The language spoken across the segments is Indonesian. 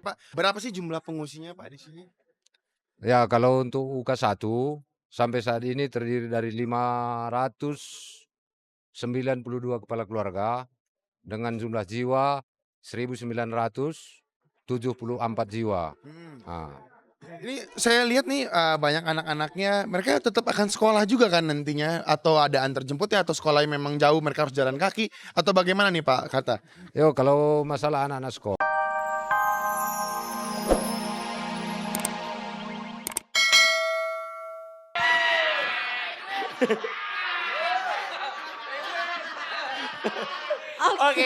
Pak. Berapa sih jumlah pengungsinya Pak di sini? Ya kalau untuk UK1 sampai saat ini terdiri dari 592 kepala keluarga dengan jumlah jiwa 1.974 jiwa. Hmm. Nah, Ini saya lihat nih banyak anak-anaknya, mereka tetap akan sekolah juga kan nantinya, atau ada antar jemput ya, atau sekolahnya memang jauh mereka harus jalan kaki, atau bagaimana nih Pak Kata? kalau masalah anak-anak sekolah. Oke,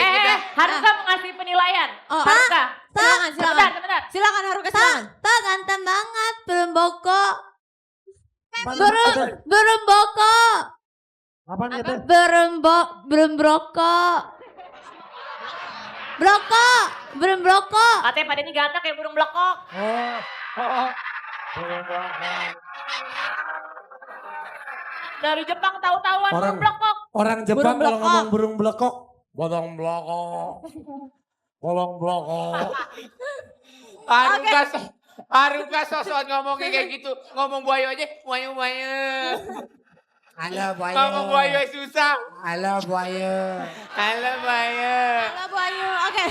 Haruka mau ngasih penilaian. Oh, Haruka. silakan. Sebentar. Silakan Haruka, silakan. Tak ganteng banget, belum bokok. Apa? Belum bokok. Apaan itu? Belum brokok. Belum brokok. Katanya pada ini ganteng kayak burung blekok. Dari Jepang tahu-tahuan burung blekok. Orang Jepang kalau ngomong burung blekok, bolong blokok. Bolong blokok. Haruka sosok ngomongnya kayak gitu. Ngomong buaya aja, buaya. Halo buaya. Ngomong buaya susah. Halo buaya. Halo buaya. Halo Bu Ayu, oke.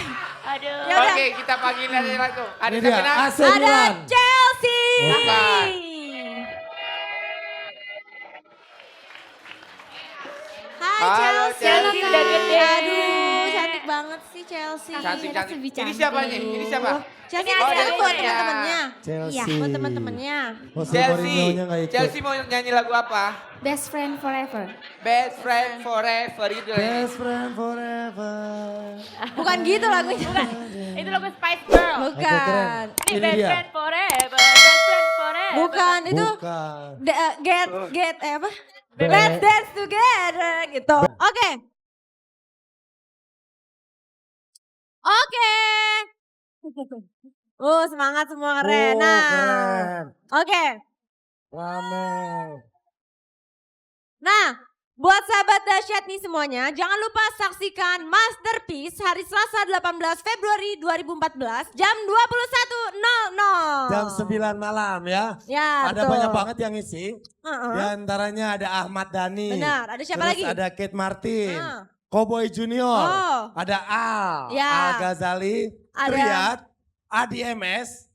Aduh. Ya udah. Oke, kita panggil aja langsung. Ada Ini dia, siapa? AC Ada Milan. Chelsea. Bukan. Hai Halo, Chelsea. Chelsea udah gede. Aduh, cantik banget sih Chelsea. Cantik. Ini siapanya? Ini siapa? Chelsea Ini ada ada buat adiknya. teman-temannya. Chelsea. Iya, buat teman-temannya. Jose Chelsea. Mourinho-nya nggak ikut. Chelsea mau nyanyi lagu apa? Best friend forever. Best friend forever gitu. Best friend forever. Bukan gitu lagunya. Itu lagu Spice Girl. Bukan. Ini Ini best dia. friend forever. Best friend forever. Bukan, itu Bukan. apa? Let's dance together gitu. Oke. Semangat semua keren. Nah, Keren. oke. Rame. Nah, buat sahabat dahsyat nih semuanya, jangan lupa saksikan Masterpiece hari Selasa 18 Februari 2014 jam 21.00. Jam 9 malam ya. Ya, Ada betul. banyak banget yang isi. Uh-uh. Di antaranya ada Ahmad Dhani. Benar, ada siapa Terus lagi? ada Kate Martin. Ah. Cowboy Junior. Oh. Ada Al. Ya. Al Ghazali. Ada. Triad. Adi MS.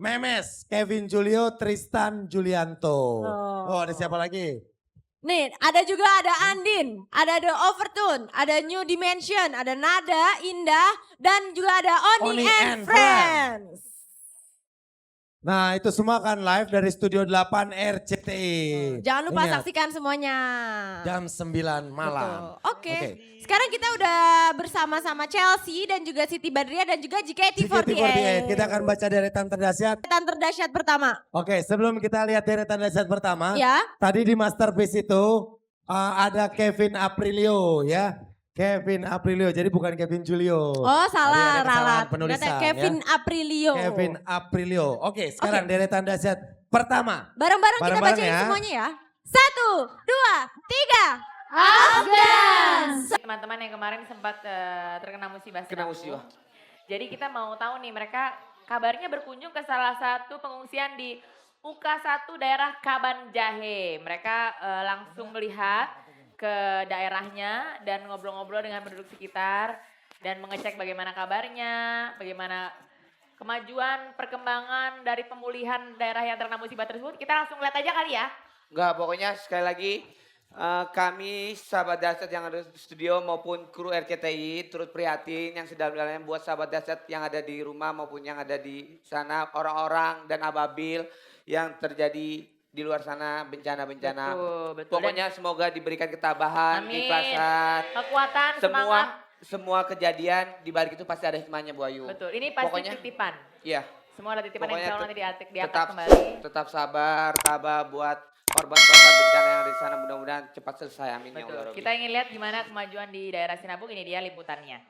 Memes. Kevin Julio. Tristan Julianto. Oh, ada siapa lagi? Nih, ada Andin, ada The Overtone, ada New Dimension, ada Nada, Indah, dan juga ada Oni and Friends. Nah, itu semua kan live dari Studio 8 RCTI. Jangan lupa Ingat, saksikan semuanya. jam 9 malam. Betul. Oke. Sekarang kita udah bersama-sama Chelsea dan juga Siti Badriah dan juga JKT48. JKT48, kita akan baca deretan terdahsyat. Deretan terdahsyat pertama. Oke, sebelum kita lihat deretan terdahsyat pertama. Ya. Tadi di Masterpiece itu ada Kevin Aprilio ya. Kevin Aprilio, jadi bukan Kevin Julio. Oh salah, Tadi ada kesalahan ralat. penulisan Ternyata ya. Kevin Aprilio. Kevin Aprilio. Oke, sekarang deretan dahsyat pertama. Bareng-bareng kita Bareng-bareng bacain ya. semuanya ya. 1, 2, 3. Afgan. Teman-teman yang kemarin sempat terkena musibah. Kena musibah. Jadi kita mau tahu nih mereka kabarnya berkunjung ke salah satu pengungsian di UK1 daerah Kaban Jahe. Mereka langsung melihat ke daerahnya dan ngobrol-ngobrol dengan penduduk sekitar dan mengecek bagaimana kabarnya, bagaimana kemajuan, perkembangan dari pemulihan daerah yang terkena musibah tersebut. Kita langsung lihat aja kali ya. Enggak, pokoknya sekali lagi kami sahabat dahsyat yang ada di studio maupun kru RCTI turut prihatin yang sedalam-dalamnya buat sahabat dahsyat yang ada di rumah maupun yang ada di sana, orang-orang dan ababil yang terjadi di luar sana bencana-bencana. Betul. Pokoknya semoga diberikan ketabahan, Amin. keikhlasan, Kekuatan, semangat. semua kejadian di balik itu pasti ada hikmahnya Bu Ayu. Betul, ini pasti Pokoknya, titipan. Iya. Semua ada titipan yang Pokoknya insya Allah nanti diangkat tetap kembali. tetap sabar, tabah buat korban-korban bencana yang ada di sana, mudah-mudahan cepat selesai. Amin ya Allah. Betul. Kita ingin lihat gimana kemajuan di daerah Sinabung, ini dia liputannya.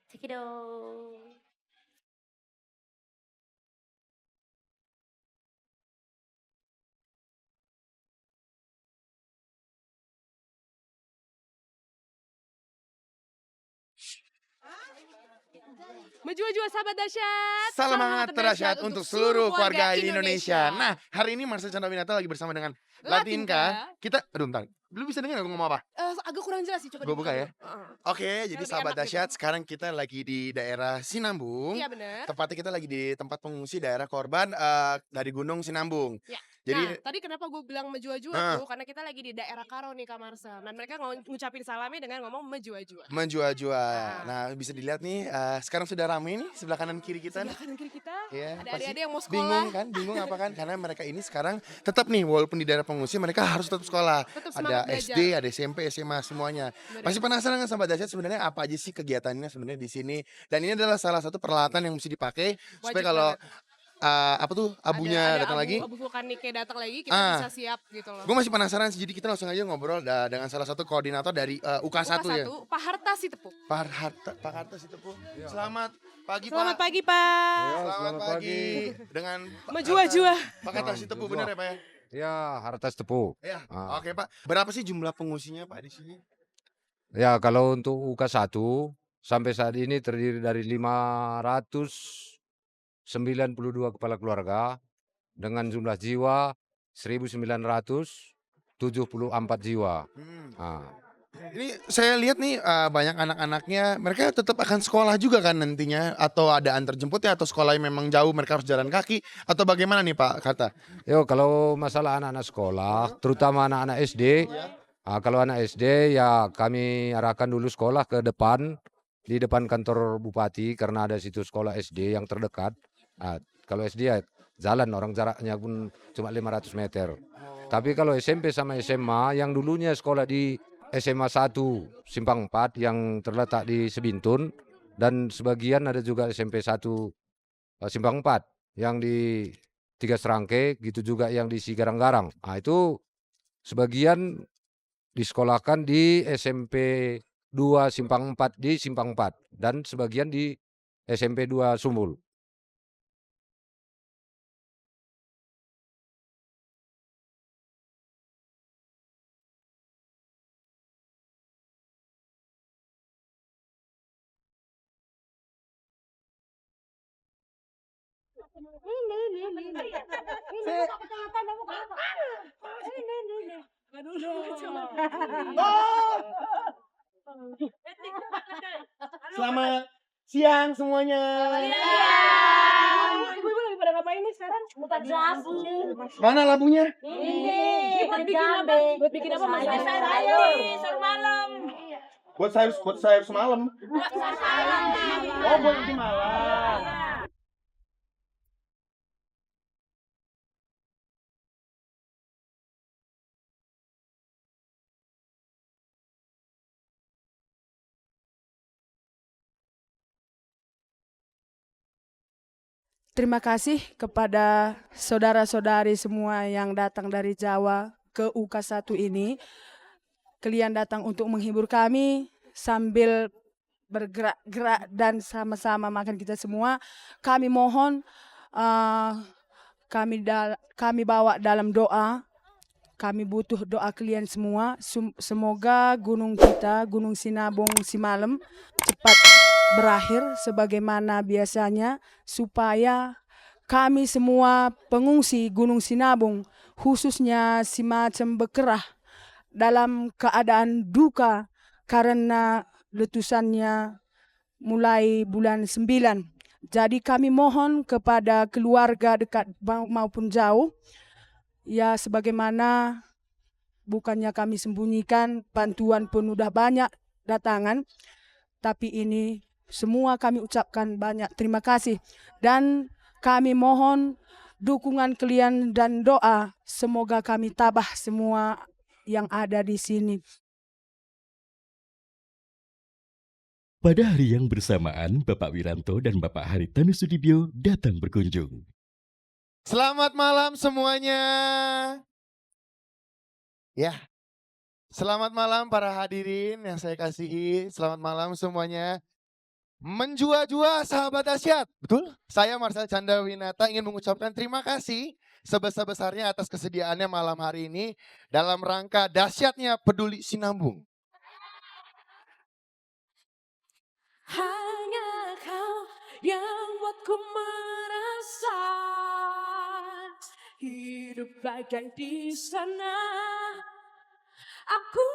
Cekidot. Menjua-jua sahabat dahsyat. Selamat dahsyat untuk seluruh keluarga Indonesia. Nah, hari ini Marcel Chandrawinata lagi bersama dengan Latinka. Kita, aduh bentar, belum bisa dengar aku ngomong apa? Agak kurang jelas sih, coba Gue buka ya. Oke, jadi lebih sahabat enak dahsyat, sekarang kita lagi di daerah Sinambung. Iya benar. Tepatnya kita lagi di tempat pengungsi daerah korban dari Gunung Sinambung. Ya. Jadi Nah, tadi kenapa gue bilang menjua-jua tuh? Karena kita lagi di daerah Karo nih Kak Marcel. Dan mereka ngucapin salamnya dengan ngomong menjua-jua. menjua-jua. Nah, bisa dilihat nih, sekarang sudah ramai nih sebelah kanan kiri kita. Sebelah kanan kiri kita Iya, ada pasti adik-adik yang mau sekolah. bingung kan? Bingung apa kan? Karena mereka ini sekarang tetap nih, walaupun di daerah pengungsi, mereka harus tetap sekolah. Tetap Ada semangat SD, ada SMP, SMA semuanya. Pasti penasaran kan sahabat dahsyat sebenarnya apa aja sih kegiatannya sebenarnya di sini? Dan ini adalah salah satu peralatan yang mesti dipakai supaya Wajib kalau banget. apa tuh abunya Ada datang lagi. abu vulkaniknya datang lagi, kita Ah. bisa siap gitu loh. Gue masih penasaran sih, jadi kita langsung aja ngobrol dengan salah satu koordinator dari UK1 ya. Pak Harta Sitepuk. Pak Harta Sitepuk. Selamat pagi Selamat Pak. pagi Pak. Selamat pagi. Dengan Pak Menjua-jua. Harta- Pak Harta Sitepuk benar ya Pak ya? Ya, Harta Tepuk. Ya. Ah. Oke Pak. Berapa sih jumlah pengungsinya Pak di sini? Ya, kalau untuk UK1 sampai saat ini terdiri dari 592 kepala keluarga dengan jumlah jiwa 1974 jiwa. Ah. Ini saya lihat nih banyak anak-anaknya, mereka tetap akan sekolah juga kan nantinya, atau ada antar jemput ya, atau sekolah yang memang jauh mereka harus jalan kaki, atau bagaimana nih Pak Kata? Yo, kalau masalah anak-anak sekolah, terutama anak-anak SD, kalau anak SD ya kami arahkan dulu sekolah ke depan, di depan kantor bupati karena ada situ sekolah SD yang terdekat. Kalau SD ya jalan orang jaraknya pun cuma 500 meter. Tapi kalau SMP sama SMA yang dulunya sekolah di SMA 1 Simpang 4 yang terletak di Sebintun dan sebagian ada juga SMP 1 Simpang 4 yang di Tiga Serangke, gitu juga yang di Sigarang-Garang. Itu sebagian disekolahkan di SMP 2 Simpang 4 di Simpang 4 dan sebagian di SMP 2 Sumbul. Selamat siang semuanya. Ibu-ibu lagi pada ngapain nih sekarang? Bukan labu. Mana labunya? Ini Buat bikin apa? Buat bikin apa Mas? sayur malam. Buat sayur semalam. Oh, buat nanti malam. Terima kasih kepada saudara-saudari semua yang datang dari Jawa ke UK1 ini. Kalian datang untuk menghibur kami sambil bergerak-gerak dan sama-sama makan kita semua. Kami mohon kami bawa dalam doa. Kami butuh doa kalian semua. Semoga gunung kita, Gunung Sinabung Simalem cepat berakhir sebagaimana biasanya, supaya kami semua pengungsi Gunung Sinabung, khususnya Simacem Bekerah, dalam keadaan duka karena letusannya mulai bulan 9. Jadi kami mohon kepada keluarga dekat maupun jauh, ya sebagaimana bukannya kami sembunyikan, bantuan pun udah banyak datangan, tapi ini semua kami ucapkan banyak terima kasih. Dan kami mohon dukungan kalian dan doa, semoga kami tabah semua yang ada di sini. Pada hari yang bersamaan, Bapak Wiranto dan Bapak Haritanu Sudibyo datang berkunjung. Selamat malam semuanya. Ya. Selamat malam para hadirin yang saya kasihi. Selamat malam semuanya. Menjua-jua sahabat dahsyat. Betul? Saya Marcel Chandrawinata ingin mengucapkan terima kasih sebesar-besarnya atas kesediaannya malam hari ini dalam rangka dahsyatnya Peduli Sinambung. Hanya kau yang buatku merasa hidup bagai di sana. Aku